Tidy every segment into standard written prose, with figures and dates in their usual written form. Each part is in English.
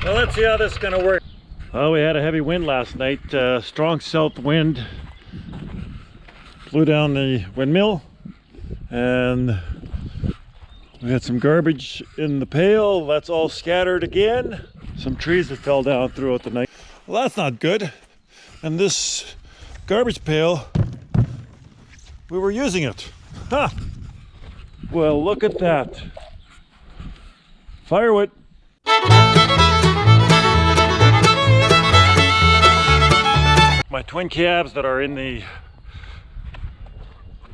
Well, let's see how this is going to work. Well, we had a heavy wind last night. Strong south wind blew down the windmill, and we had some garbage in the pail. That's all scattered again. Some trees that fell down throughout the night. Well, that's not good. And this garbage pail, we were using it. Ha! Well, look at that. Firewood. My twin calves that are in the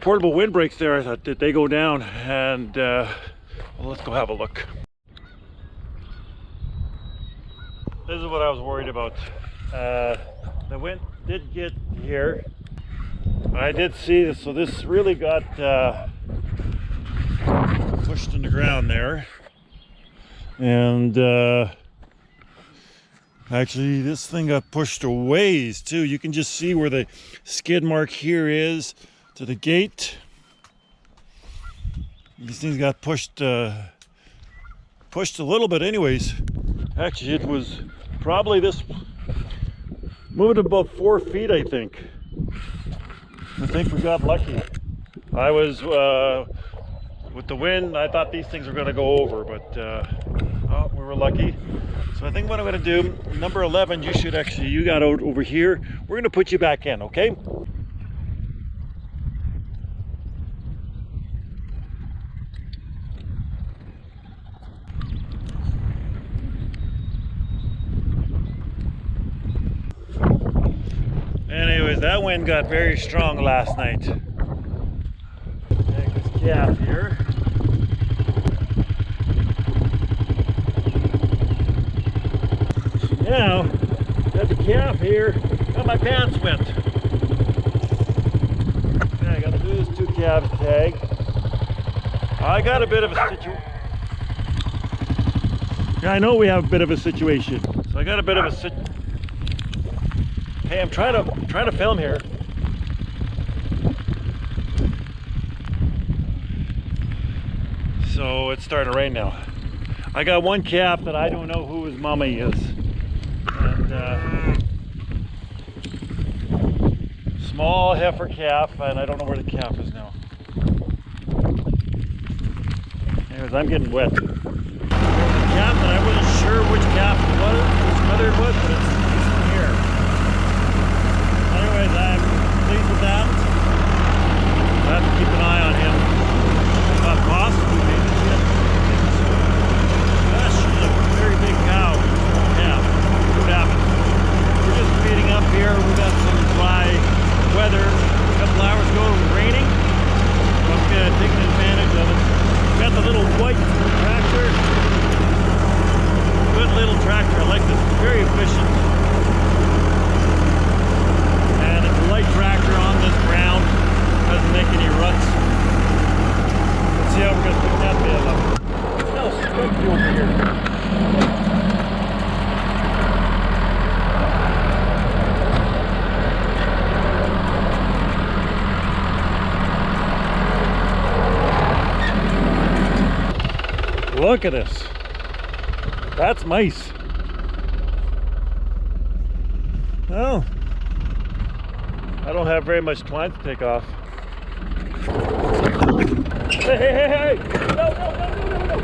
portable windbreaks there, I thought, did they go down? And well, let's go have a look. This is what I was worried about. The wind did get here. I did see this, so this really got pushed in the ground there. And actually this thing got pushed a ways too. You can just see where the skid mark here is to the gate. These things got pushed a little bit anyways. Actually, it was probably this moved about 4 feet, I think. I think we got lucky. I was with the wind, I thought these things were going to go over, but oh, we were lucky. So I think what I'm going to do, number 11, you got out over here. We're going to put you back in, okay? Anyways, that wind got very strong last night. Take this calf here. Now, got the calf here. Got my pants wet. Okay, I got to do this 2 calves tag. I got a bit of a situation. Yeah, I know we have a bit of a situation. So I got a bit of a situation. Hey, I'm trying to film here. So it's starting to rain now. I got one calf that I don't know who his mommy is. And small heifer calf, and I don't know where the calf is now. Anyways, I'm getting wet. There's a calf that I wasn't sure which calf it was, which mother it was, but it's here. Anyways, I'm pleased with that. I have to keep an eye on him. Possibly maybe shit. Gosh, she's a very big cow. Yeah, what happened? We're just feeding up here. We got some dry weather. A couple hours ago it was raining. So I'm taking advantage of it. Got the little white tractor. Good little tractor. I like this. Very efficient. Light tractor on this ground, doesn't make any ruts. Let's see how we're going to pick that bale up. It smells skunky over here. Look at this. That's mice. Oh. I don't have very much twine to take off. Hey, hey, hey, hey! No, no, no, no, no, no!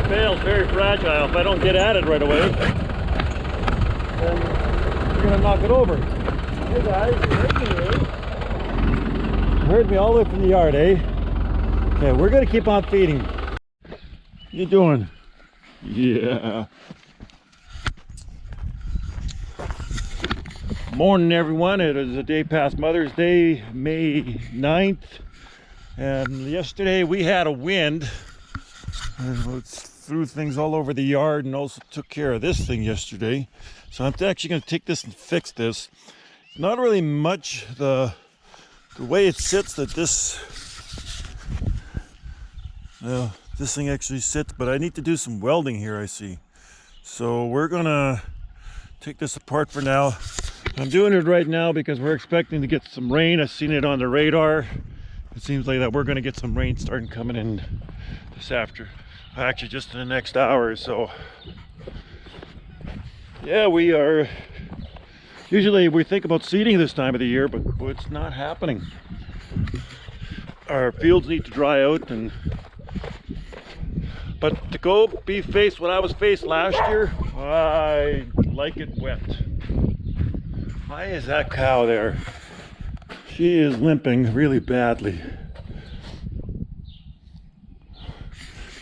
The bale's very fragile. If I don't get at it right away, then you're gonna knock it over. Hey guys, you heard me, eh? You heard me all the way from the yard, eh? Okay, we're gonna keep on feeding. How you doing? Yeah. Morning, everyone. It is a day past Mother's Day, May 9th. And yesterday we had a wind. It threw things all over the yard and also took care of this thing yesterday. So I'm actually going to take this and fix this. Not really much. The way it sits, that this thing actually sits, but I need to do some welding here, I see. So we're gonna take this apart for now. I'm doing it right now because we're expecting to get some rain. I've seen it on the radar. It seems like that we're going to get some rain starting coming in this after. Actually, just in the next hour or so. Yeah, we are. Usually we think about seeding this time of the year, but it's not happening. Our fields need to dry out, but to go be faced what I was faced last year, I like it wet. Why is that cow there? She is limping really badly.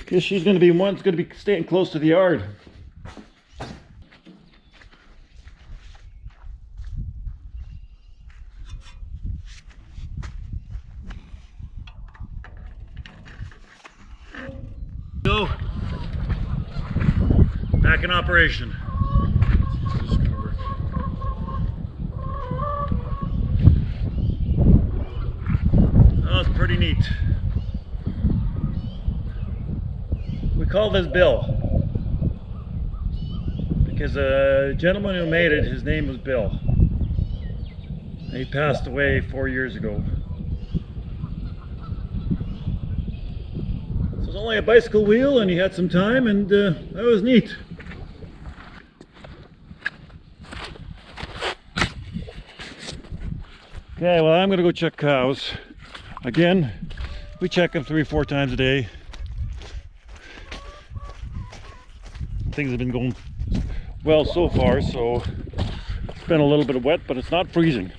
Guess she's going to be one that's going to be staying close to the yard. Go. Back in operation. This is gonna work. Oh, it's pretty neat. We call this Bill because a gentleman who made it, his name was Bill. And he passed away 4 years ago. So it was only a bicycle wheel, and he had some time, and that was neat. Okay, well, I'm gonna go check cows. Again, we check them 3 or 4 times a day. Things have been going well so far, so it's been a little bit of wet, but it's not freezing.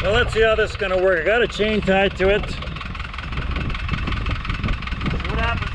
Well, let's see how this is going to work. I got a chain tied to it. See what happens.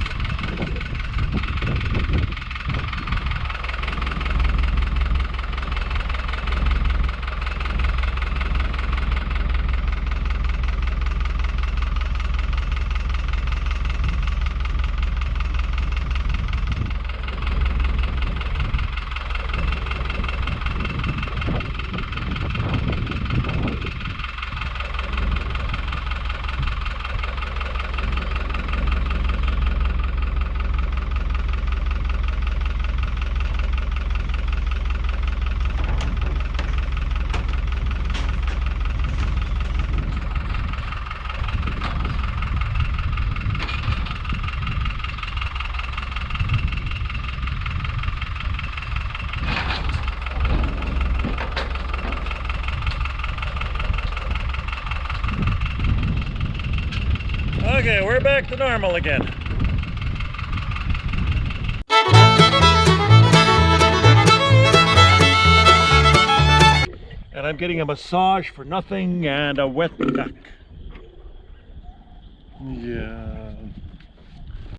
Okay, we're back to normal again. And I'm getting a massage for nothing and a wet duck. Yeah.